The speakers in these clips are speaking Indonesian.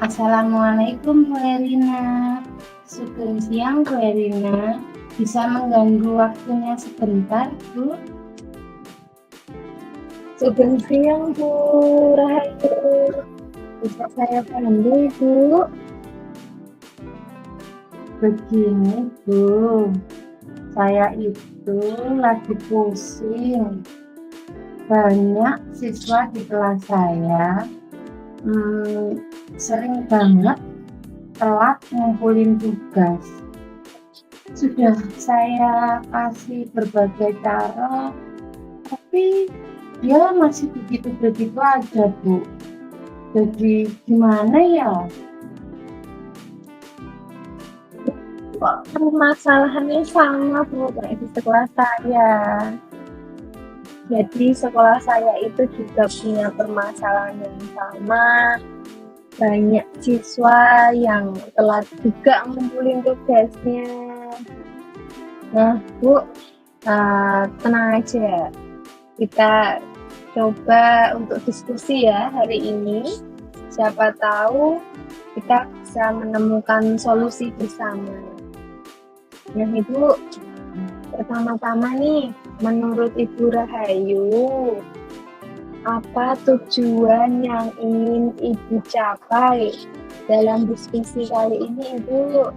Assalamualaikum Bu Erina. Sugeng siang Bu Erina. Bisa mengganggu waktunya sebentar Bu? Sugeng siang Bu Rahayu. Bisa saya bantu Bu? Begini Bu, saya itu lagi pusing. Banyak siswa di kelas saya sering banget telat ngumpulin tugas. Sudah saya kasih berbagai cara, tapi dia masih begitu-begitu aja Bu. Jadi gimana ya? Kok permasalahannya sama Bu kayak di sekolah saya. Jadi sekolah saya itu juga punya permasalahan yang sama. Banyak siswa yang telat juga ngumpulin tugasnya. Nah Bu, tenang aja. Kita coba untuk diskusi ya hari ini. Siapa tahu kita bisa menemukan solusi bersama. Nah Ibu, pertama-tama nih, menurut Ibu Rahayu, apa tujuan yang ingin Ibu capai dalam diskusi kali ini Ibu?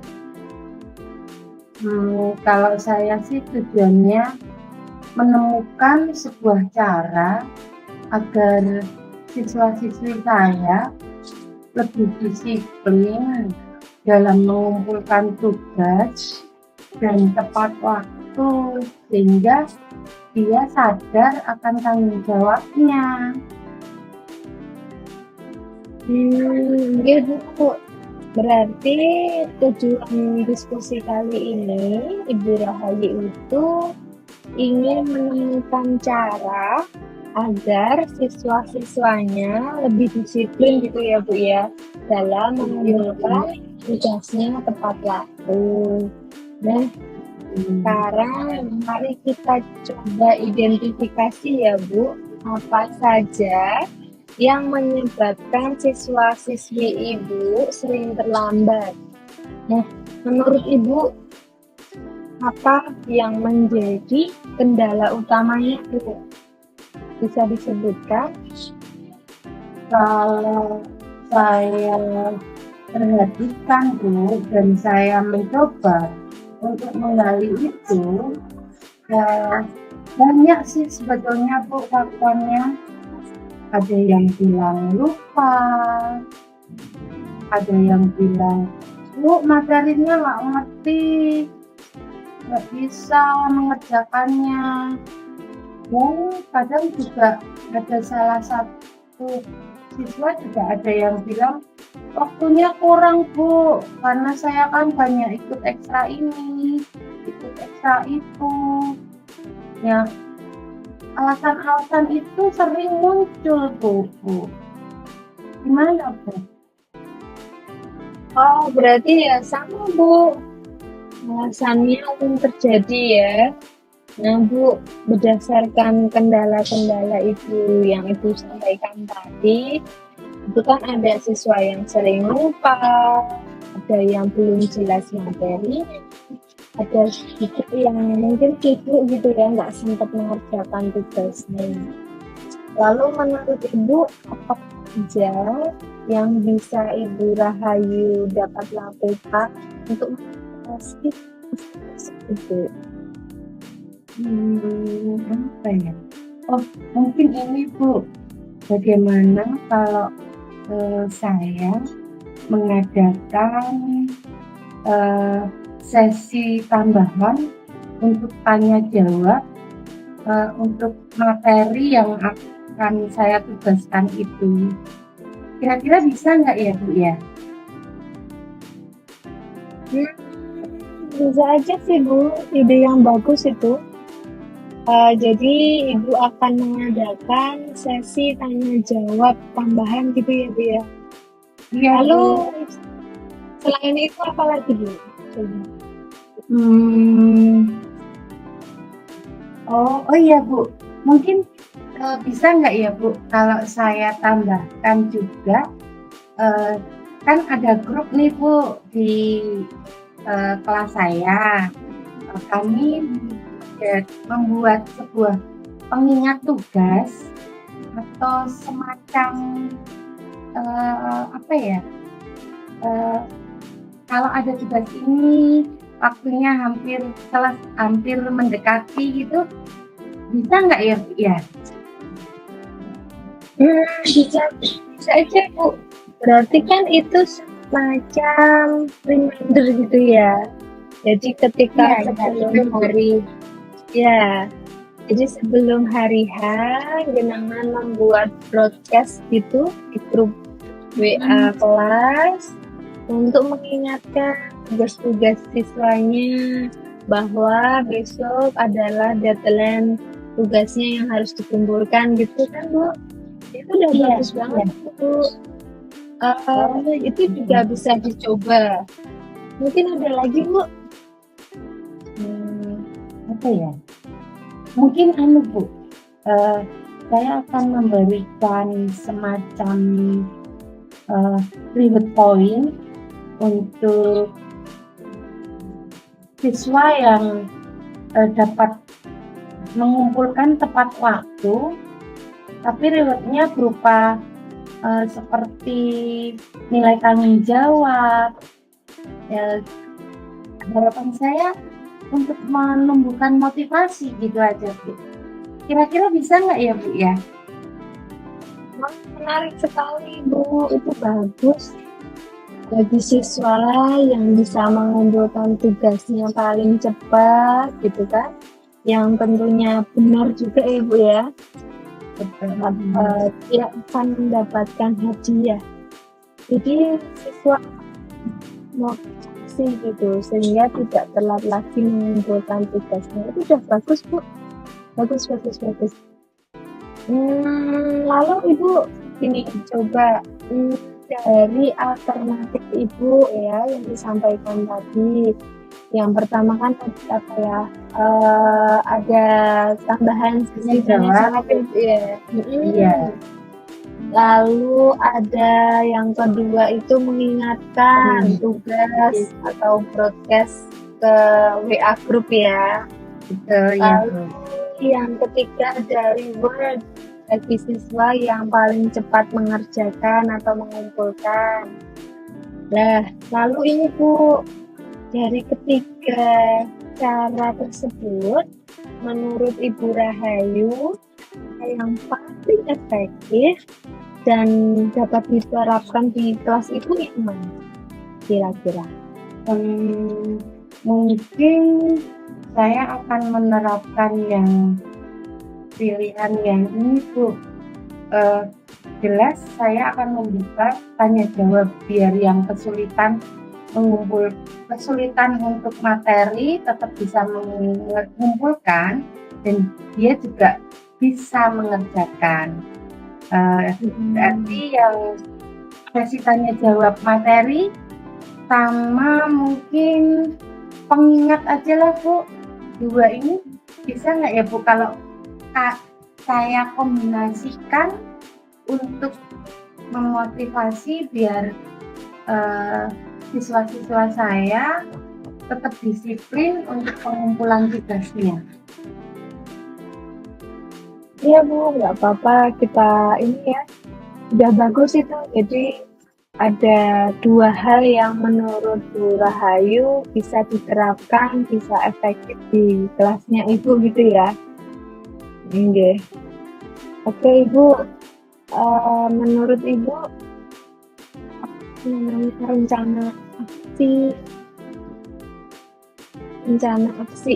Kalau saya sih tujuannya menemukan sebuah cara agar siswa-siswi saya lebih disiplin dalam mengumpulkan tugas dan tepat waktu, sehingga dia sadar akan tanggung jawabnya. Gitu Bu. Berarti tujuan diskusi kali ini Ibu Rahayu itu ingin menemukan cara agar siswa-siswanya lebih disiplin gitu ya Bu ya dalam mengumpulkan tugasnya tepat waktu. Nah, sekarang mari kita coba identifikasi ya Bu, apa saja yang menyebabkan siswa-siswi Ibu sering terlambat. Nah, menurut Ibu, apa yang menjadi kendala utamanya Bu? Bisa disebutkan? Kalau saya perhatikan Bu, dan saya mencoba untuk menggali itu, banyak sih sebetulnya Bu faktornya. Ada yang bilang lupa, ada yang bilang Bu materinya nggak ngerti, nggak bisa mengerjakannya. Dan kadang juga ada salah satu siswa juga ada yang bilang waktunya kurang Bu, karena saya kan banyak ikut ekstra ini, ikut ekstra itu. Ya, alasan-alasan itu sering muncul Bu. Gimana Bu? Oh, berarti ya sama Bu. Alasannya sering terjadi ya. Nah Bu, berdasarkan kendala-kendala itu yang Ibu sampaikan tadi, itu kan ada siswa yang sering lupa, ada yang belum jelas materi, ada juga yang mungkin sibuk gitu ya, nggak sempat mengerjakan tugasnya. Lalu menurut Ibu, apa saja yang bisa Ibu Rahayu dapat lakukan untuk mengatasi itu? Apa ya? Oh, mungkin ini Bu, bagaimana kalau saya mengadakan sesi tambahan untuk tanya jawab untuk materi yang akan saya tugaskan itu. Kira-kira bisa nggak ya Bu ya? Bisa aja sih Bu, ide yang bagus itu. Jadi Ibu akan mengadakan sesi tanya jawab tambahan gitu ya Bu ya. Iya Lalu Bu. selain itu apa lagi Bu? Oh iya Bu, mungkin bisa nggak ya Bu kalau saya tambahkan juga kan ada grup nih Bu di kelas saya. Kami membuat sebuah pengingat tugas atau semacam apa ya? Kalau ada tugas ini waktunya hampir mendekati gitu, bisa nggak ya Bu ya? Bisa aja Bu. Berarti kan itu semacam reminder gitu ya. Jadi ketika sebelum hari jadi sebelum hari H, Genangan membuat broadcast gitu di grup WA kelas untuk mengingatkan tugas-tugas siswanya bahwa besok adalah deadline tugasnya yang harus dikumpulkan gitu kan Bu. Itu udah bagus banget Bu. Itu juga bisa dicoba. Mungkin ada lagi Bu. Apa ya? Mungkin Bu, saya akan memberikan semacam reward point untuk siswa yang dapat mengumpulkan tepat waktu, tapi rewardnya berupa seperti nilai tanggung jawab. Harapan saya untuk menumbuhkan motivasi gitu aja Bu. Kira-kira bisa nggak ya Bu ya? Menarik sekali Bu, itu bagus bagi siswa yang bisa mengumpulkan tugasnya paling cepat gitu kan, yang tentunya benar juga ya Bu ya. Dia akan mendapatkan hadiah. Jadi siswa motivasi gitu sehingga tidak telat lagi mengumpulkan tugasnya. Itu udah bagus Bu, bagus. Lalu Ibu ini coba dari alternatif Ibu ya yang disampaikan tadi. Yang pertama kan tadi apa ya, ada tambahan sisi jawab ya. Lalu ada yang kedua itu mengingatkan tugas atau broadcast ke WA grup ya. Lalu yang ketiga ada reward bagi siswa yang paling cepat mengerjakan atau mengumpulkan. Nah, lalu ini Bu, dari ketiga cara tersebut, menurut Ibu Rahayu, yang paling efektif dan dapat diterapkan di kelas itu yang mana kira-kira? Mungkin saya akan menerapkan yang pilihan yang ini Bu. Jelas saya akan membuka tanya jawab biar yang kesulitan untuk materi tetap bisa mengumpulkan dan dia juga bisa mengerjakan. Berarti yang sesi tanya jawab materi sama mungkin pengingat aja lah Bu. Dua ini bisa nggak ya Bu kalau saya kombinasikan untuk memotivasi biar siswa-siswa saya tetap disiplin untuk pengumpulan tugasnya. Iya Bu, nggak apa-apa, kita ini ya udah bagus itu. Jadi ada dua hal yang menurut Bu Rahayu bisa diterapkan, bisa efektif di kelasnya Ibu gitu ya. Oke Ibu, menurut Ibu rencana aksi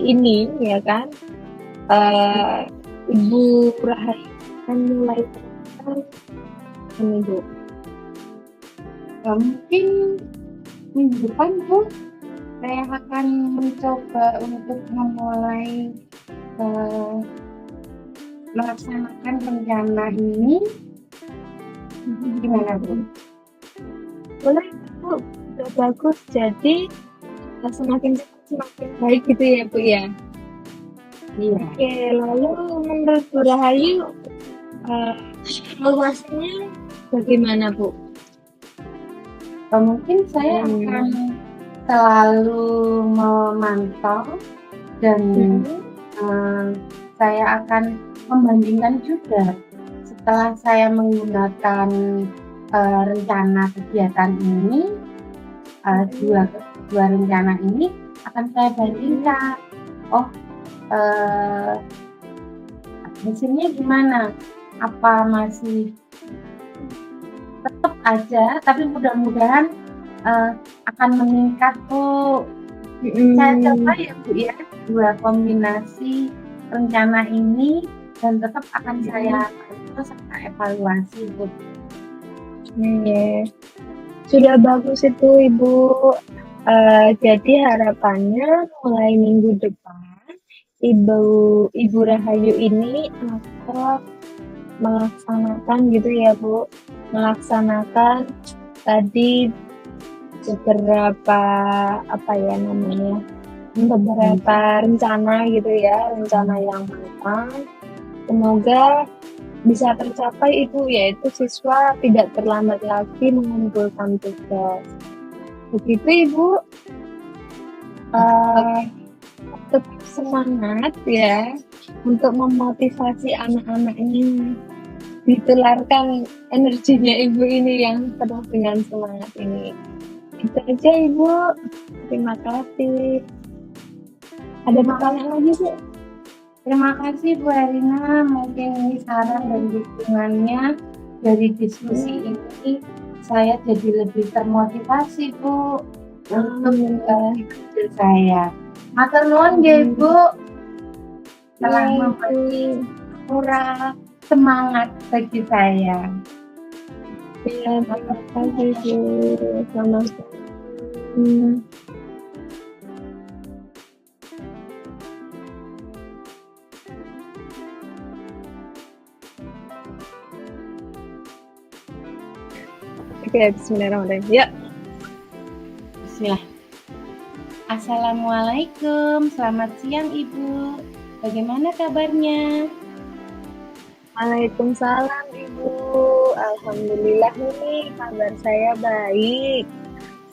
ini ya kan, Ibu Rahayu akan mulai Ibu. Mungkin minggu depan Bu, saya akan mencoba untuk memulai melaksanakan rencana ini. Gimana Bu? Boleh Bu, udah bagus. Jadi semakin cepat semakin baik gitu ya Bu ya. Iya. Oke, lalu menurut Bu Rahayu evaluasinya bagaimana Bu? Mungkin saya akan Hmm. selalu memantau dan Mm-mm. saya akan membandingkan juga setelah saya menggunakan rencana kegiatan ini, Mm-mm. dua dua rencana ini akan saya Mm-mm. bandingkan. Oh, eee, hasilnya gimana? Apa masih tetap aja, tapi mudah-mudahan eee, akan meningkat, Bu. Saya coba Mm-mm. ya, Bu, ya, 2 kombinasi rencana ini dan tetap akan Mm-mm. saya pantau serta evaluasi, Bu. Iya. Sudah bagus itu Ibu. Jadi harapannya mulai minggu depan Ibu Ibu Rahayu ini akan melaksanakan gitu ya Bu, melaksanakan tadi beberapa apa ya namanya, beberapa rencana gitu ya, rencana yang matang. Semoga bisa tercapai Ibu, yaitu siswa tidak terlambat lagi mengumpulkan tugas. Begitu Ibu. Oke, uh, Tetap semangat ya untuk memotivasi anak-anaknya, ditularkan energinya Ibu ini yang penuh dengan semangat ini. Itu aja Ibu, terima kasih. Ada terima pertanyaan lagi Bu? terima kasih, Bu Erina, mungkin ini saran dan dukungannya dari diskusi Hmm, ini saya jadi lebih termotivasi, Bu, untuk Alhamdulillah. kerja saya. Matur nuwun nggih, Bu, Iya telah Ibu. memberi moral semangat bagi saya. Iya, terima Matur kasih nuwun. Bu. Sama-sama. Oke, bismillahirrahmanirrahim. Ya, Bismillah. Assalamualaikum, selamat siang Ibu. Bagaimana kabarnya? Waalaikumsalam Ibu. Alhamdulillah nih kabar saya baik.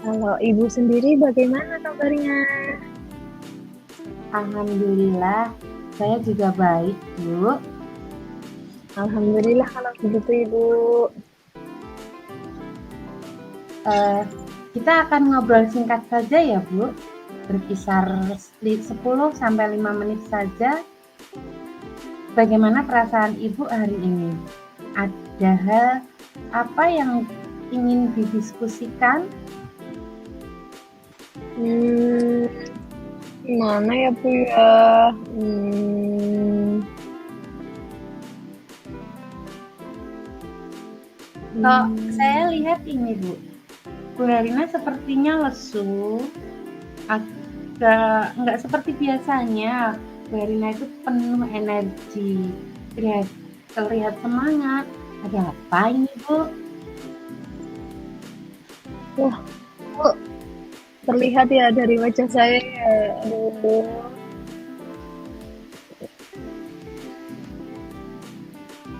Kalau Ibu sendiri bagaimana kabarnya? Alhamdulillah, saya juga baik, Bu. Alhamdulillah kalau begitu Ibu. Eh, kita akan ngobrol singkat saja ya, Bu. Berkisar 10 sampai 5 menit saja. Bagaimana perasaan Ibu hari ini? Ada hal apa yang ingin didiskusikan? Hmm, Gimana ya Bu ya? Hmm, Kok saya hmm, lihat ini, Bu. Bu Herina sepertinya lesu, agak nggak seperti biasanya. Bu Herina itu penuh energi, terlihat, terlihat semangat. Ada apa ini, Bu? Wah, Bu, terlihat ya dari wajah saya ya. Aduh.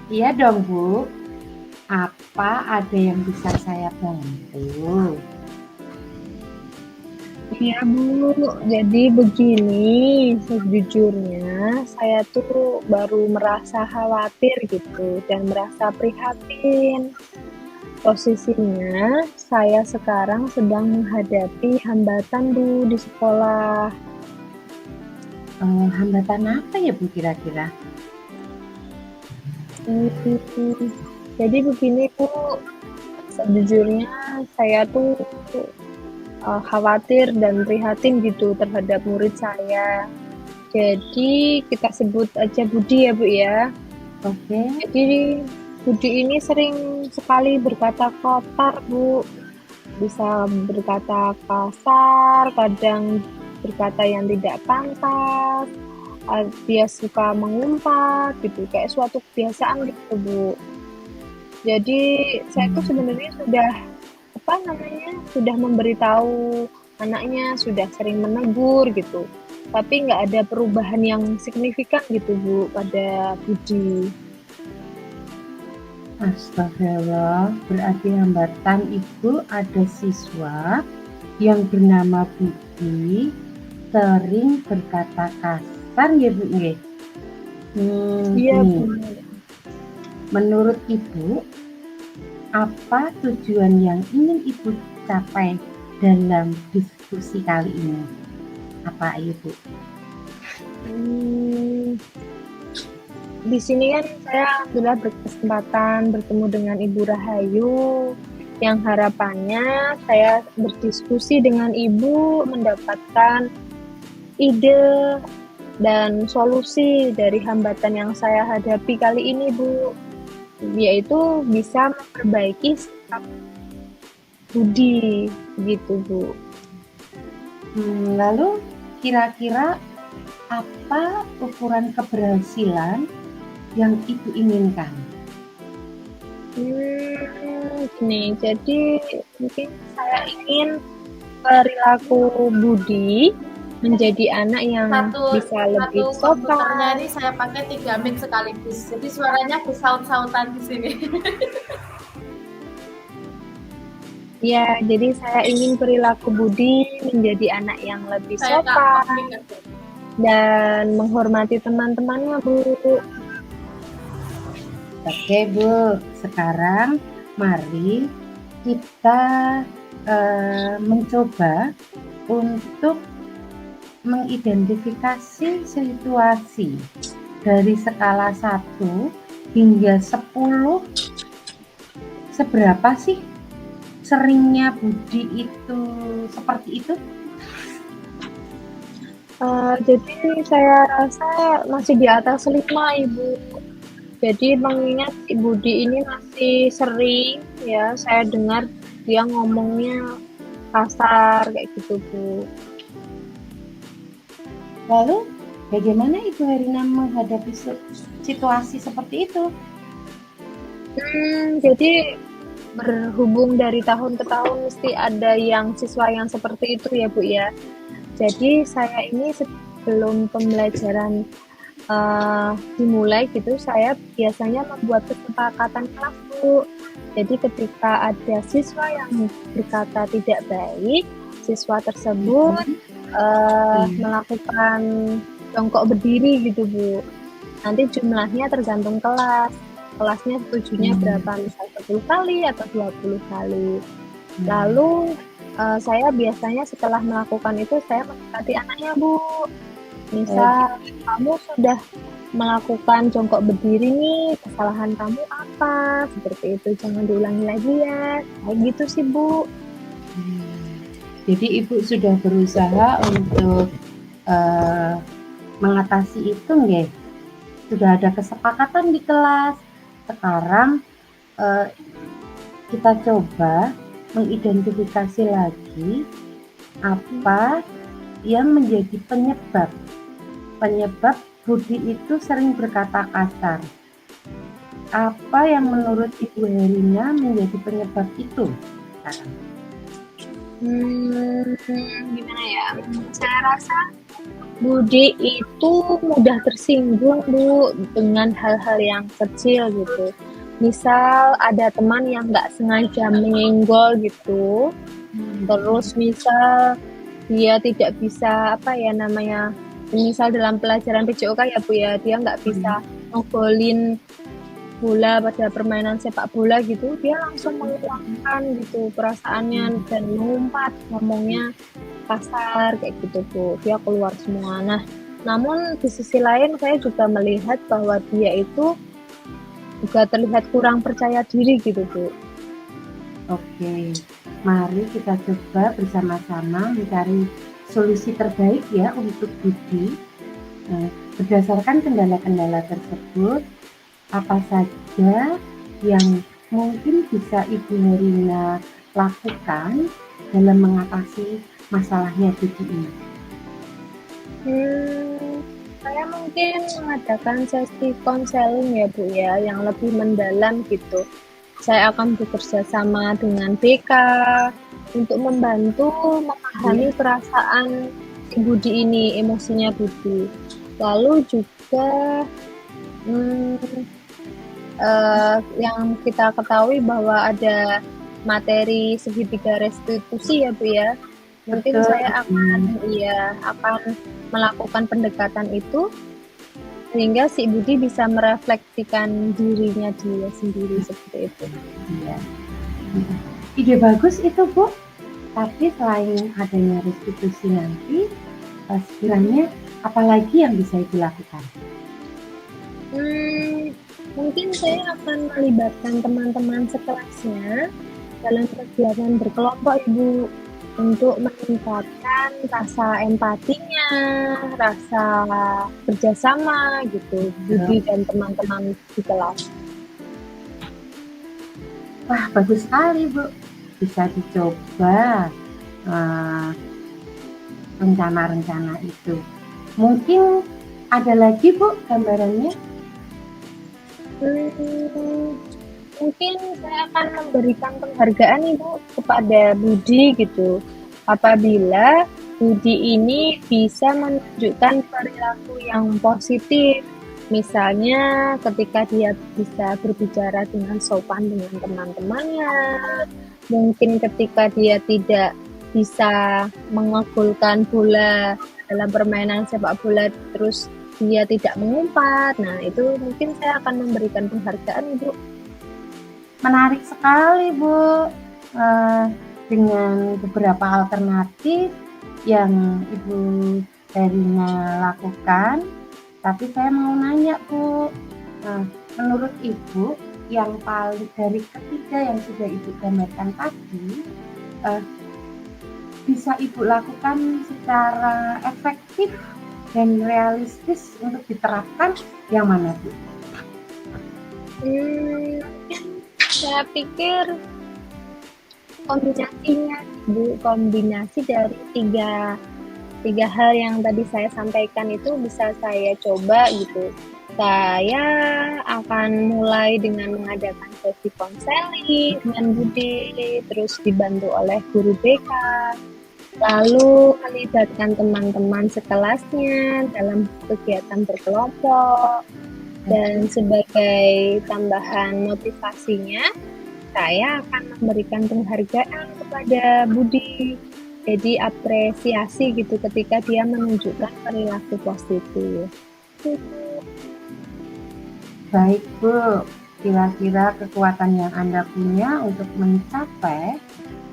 Iya dong, Bu. Apa ada yang bisa saya bantu? Iya Bu, jadi begini, sejujurnya saya tuh baru merasa khawatir gitu dan merasa prihatin. Posisinya saya sekarang sedang menghadapi hambatan Bu di sekolah. Hambatan apa ya, Bu, kira-kira? Hmm, jadi begini Bu, sejujurnya saya tuh khawatir dan prihatin gitu terhadap murid saya. Jadi kita sebut aja Budi ya Bu ya. Oke. Jadi Budi ini sering sekali berkata kotor Bu, bisa berkata kasar, kadang berkata yang tidak pantas. Dia suka mengumpat gitu, kayak suatu kebiasaan gitu Bu. Jadi saya tuh sebenarnya sudah apa namanya, sudah memberitahu anaknya, sudah sering menegur gitu. Tapi nggak ada perubahan yang signifikan gitu Bu pada Budi. Astagfirullah, berarti hambatan itu ada siswa yang bernama Budi sering berkata kasar ya Bu nggih. Iya, Gini, Bu. menurut Ibu, apa tujuan yang ingin Ibu capai dalam diskusi kali ini? Apa Ibu? Hmm, di sini kan saya alhamdulillah berkesempatan bertemu dengan Ibu Rahayu yang harapannya saya berdiskusi dengan Ibu mendapatkan ide dan solusi dari hambatan yang saya hadapi kali ini, Bu, yaitu bisa memperbaiki sikap budi gitu, Bu. Lalu kira-kira apa ukuran keberhasilan yang Ibu inginkan? Gini, jadi mungkin saya ingin perilaku budi menjadi anak yang bisa lebih komputernya sopan. ini saya pakai 3 mic sekaligus, jadi suaranya bersaut-sautan di sini. Ya, jadi saya ingin perilaku budi menjadi anak yang lebih Saya sopan dan menghormati teman-temannya, Bu. Oke Bu, sekarang mari kita mencoba untuk mengidentifikasi situasi dari skala 1 hingga 10, seberapa sih seringnya Budi itu seperti itu? Jadi saya rasa masih di atas 5, Ibu. Jadi mengingat Ibu Budi ini masih sering ya saya dengar dia ngomongnya kasar kayak gitu, Bu. Lalu bagaimana Ibu Herina menghadapi situasi seperti itu? Jadi berhubung dari tahun ke tahun mesti ada yang siswa yang seperti itu ya, Bu ya. Jadi saya ini sebelum pembelajaran dimulai gitu, saya biasanya membuat kesepakatan kelas, Bu. Jadi ketika ada siswa yang berkata tidak baik, siswa tersebut melakukan jongkok berdiri gitu, Bu. Nanti jumlahnya tergantung kelas. Kelasnya setujunya berapa, misal 10 kali atau 20 kali. Lalu saya biasanya setelah melakukan itu saya mendekati anaknya, Bu. Misal kamu sudah melakukan jongkok berdiri nih, kesalahan kamu apa? Seperti itu, jangan diulangi lagi ya. Kayak gitu sih, Bu. Jadi Ibu sudah berusaha untuk mengatasi itu nggih? Sudah ada kesepakatan di kelas. Sekarang kita coba mengidentifikasi lagi apa yang menjadi penyebab Budi itu sering berkata kasar. Apa yang menurut Ibu Herina menjadi penyebab itu? Gimana ya? Saya rasa Budi itu mudah tersinggung, Bu, dengan hal-hal yang kecil gitu. Misal ada teman yang nggak sengaja menyenggol gitu, terus misal dia tidak bisa misal dalam pelajaran PJOK ya, Bu ya, dia nggak bisa ngegolin bola pada permainan sepak bola gitu, dia langsung mengeluarkan gitu perasaannya dan mengumpat, ngomongnya kasar kayak gitu, Bu. Dia keluar semua. Nah, namun di sisi lain saya juga melihat bahwa dia itu juga terlihat kurang percaya diri gitu, Bu. Oke, mari kita coba bersama-sama mencari solusi terbaik ya untuk Budi. Berdasarkan kendala-kendala tersebut, apa saja yang mungkin bisa Ibu Herina lakukan dalam mengatasi masalahnya Budi ini? Saya mungkin mengadakan sesi konseling ya, Bu ya, yang lebih mendalam gitu. Saya akan bekerja sama dengan BK untuk membantu memahami perasaan si Budi ini, emosinya Budi. Lalu juga yang kita ketahui bahwa ada materi segitiga restitusi ya Bu ya. Mungkin Betul. saya akan melakukan pendekatan itu sehingga si Budi bisa merefleksikan dirinya dia sendiri seperti itu. Iya. Ide bagus itu Bu. Tapi selain adanya restitusi nanti, sekiranya apalagi yang bisa Ibu lakukan? Mungkin saya akan melibatkan teman-teman sekelasnya dalam kegiatan berkelompok Ibu untuk meningkatkan rasa empatinya, rasa kerjasama gitu, Budi dan teman-teman di kelas. Wah, bagus sekali Bu. Bisa dicoba rencana-rencana itu. Mungkin ada lagi Bu gambarannya? Mungkin saya akan memberikan penghargaan Ibu kepada Budi gitu. Apabila Budi ini bisa menunjukkan perilaku yang positif. Misalnya ketika dia bisa berbicara dengan sopan dengan teman-temannya. Mungkin ketika dia tidak bisa mengegolkan bola dalam permainan sepak bola terus dia tidak mengumpat. Nah, itu mungkin saya akan memberikan penghargaan, Ibu. Menarik sekali, Bu. Dengan beberapa alternatif yang Ibu Herina lakukan. Tapi saya mau nanya, Bu. Menurut Ibu, yang paling dari ketiga yang sudah Ibu gambarkan tadi, bisa Ibu lakukan secara efektif dan realistis untuk diterapkan yang mana Bu? Saya pikir kombinasinya Bu, kombinasi dari tiga hal yang tadi saya sampaikan itu bisa saya coba gitu. Saya akan mulai dengan mengadakan sesi konseling dengan Budi, terus dibantu oleh guru BK. Lalu melibatkan teman-teman sekelasnya dalam kegiatan berkelompok, dan sebagai tambahan motivasinya saya akan memberikan penghargaan kepada Budi, jadi apresiasi gitu ketika dia menunjukkan perilaku positif. Baik Bu, kira-kira kekuatan yang Anda punya untuk mencapai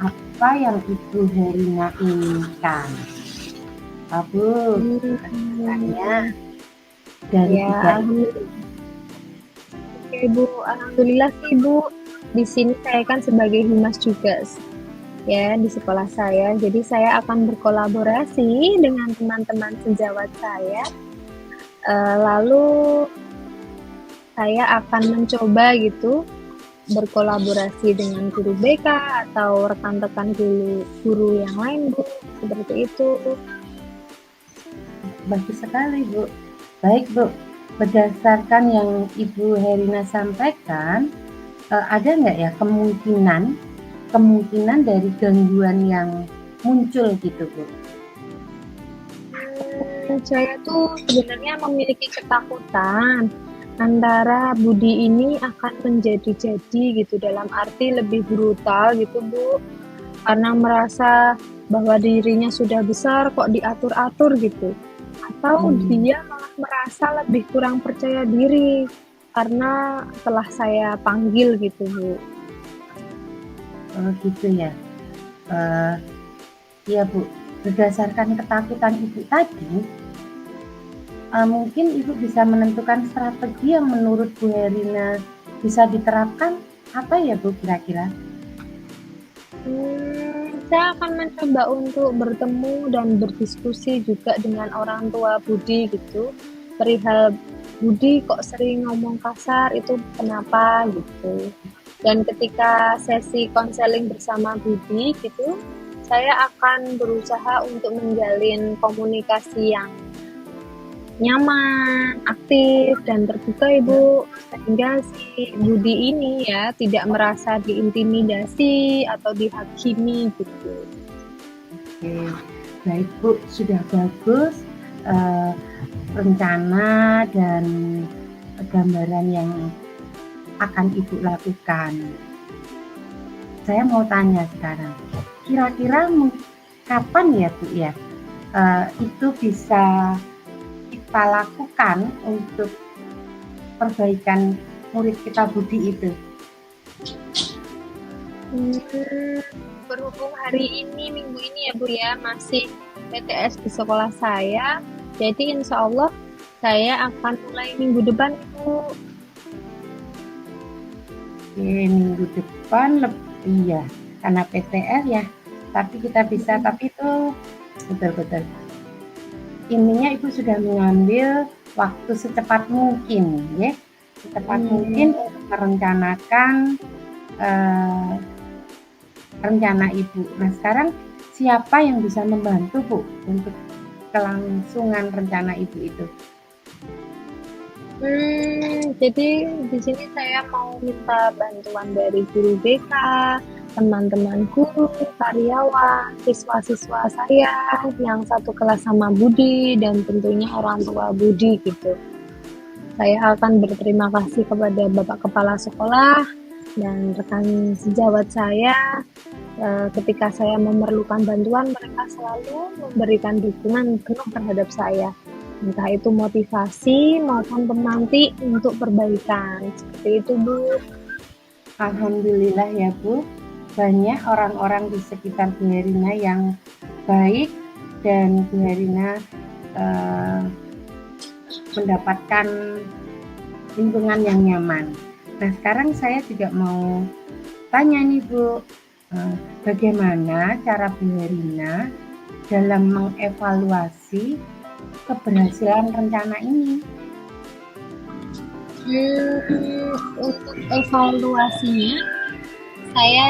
apa yang Ibu Herina inginkan. Bu, pertanyaannya dari tiga ini. Oke Bu, alhamdulillah sih Bu. Di sini saya kan sebagai humas juga ya di sekolah saya. Jadi saya akan berkolaborasi dengan teman-teman sejawat saya. Lalu saya akan mencoba gitu berkolaborasi dengan guru BK atau rekan-rekan guru yang lain Bu, seperti itu. Bagus sekali Bu. Baik Bu, berdasarkan yang Ibu Herina sampaikan, ada nggak ya kemungkinan dari gangguan yang muncul gitu Bu? Saya tuh sebenarnya memiliki ketakutan antara Budi ini akan menjadi-jadi gitu, dalam arti lebih brutal gitu Bu, karena merasa bahwa dirinya sudah besar kok diatur-atur gitu, atau dia malah merasa lebih kurang percaya diri karena telah saya panggil gitu Bu. Gitu ya. Iya Bu, berdasarkan ketakutan Ibu tadi, mungkin Ibu bisa menentukan strategi yang menurut Bu Herina bisa diterapkan apa ya Bu kira-kira? Saya akan mencoba untuk bertemu dan berdiskusi juga dengan orang tua Budi gitu, perihal Budi kok sering ngomong kasar itu kenapa gitu. Dan ketika sesi konseling bersama Budi gitu, saya akan berusaha untuk menjalin komunikasi yang nyaman, aktif, dan terbuka Ibu, sehingga si Budi ini ya tidak merasa diintimidasi atau dihakimi gitu. Oke, baik Bu, sudah bagus rencana dan gambaran yang akan Ibu lakukan. Saya mau tanya sekarang, kira-kira kapan ya Bu ya itu bisa kita lakukan untuk perbaikan murid kita budi itu? Berhubung hari ini, minggu ini ya Bu ya, masih PTS di sekolah saya, jadi insya Allah saya akan mulai minggu depan Bu. Minggu depan iya, karena PTS ya, tapi kita bisa, tapi itu betul-betul intinya Ibu sudah mengambil waktu secepat mungkin ya, secepat mungkin untuk merencanakan rencana Ibu. Nah sekarang siapa yang bisa membantu Bu untuk kelangsungan rencana Ibu itu? Jadi di sini saya mau minta bantuan dari guru BK, teman-teman guru, karyawan, siswa-siswa saya yang satu kelas sama Budi, dan tentunya orang tua Budi gitu. Saya akan berterima kasih kepada Bapak Kepala Sekolah dan rekan sejawat saya. Ketika saya memerlukan bantuan, mereka selalu memberikan dukungan penuh terhadap saya. Entah itu motivasi maupun pemantik untuk perbaikan. Seperti itu Bu. Alhamdulillah ya Bu, banyak orang-orang di sekitar Bu Herina yang baik dan Bu Herina mendapatkan lingkungan yang nyaman. Nah sekarang saya juga mau tanya nih Bu, bagaimana cara Bu Herina dalam mengevaluasi keberhasilan rencana ini? Untuk evaluasinya, saya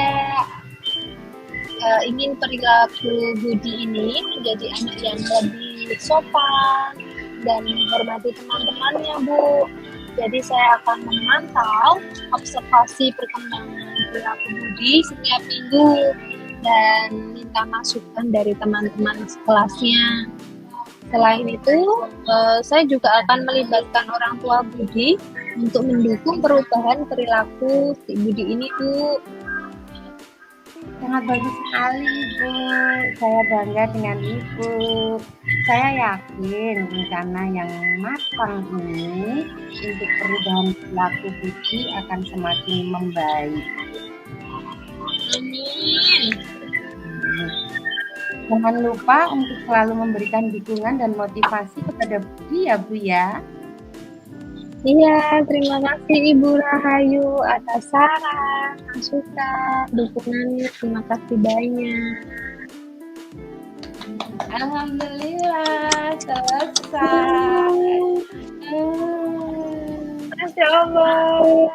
ingin perilaku Budi ini menjadi anak yang lebih sopan dan menghormati teman-temannya Bu. Jadi saya akan memantau observasi perkembangan perilaku Budi setiap minggu dan minta masukan dari teman-teman sekelasnya. Selain itu, saya juga akan melibatkan orang tua Budi untuk mendukung perubahan perilaku si Budi ini, Bu. Sangat bagus sekali, Bu. Saya bangga dengan Ibu. Saya yakin rencana yang matang ini untuk perubahan perilaku Budi akan semakin membaik. Amin. Jangan lupa untuk selalu memberikan dukungan dan motivasi kepada Budi ya Bu ya. Iya, terima kasih Ibu Rahayu atas saran, masukan, dukungannya. Terima kasih banyak. Alhamdulillah selesai. Masya Allah.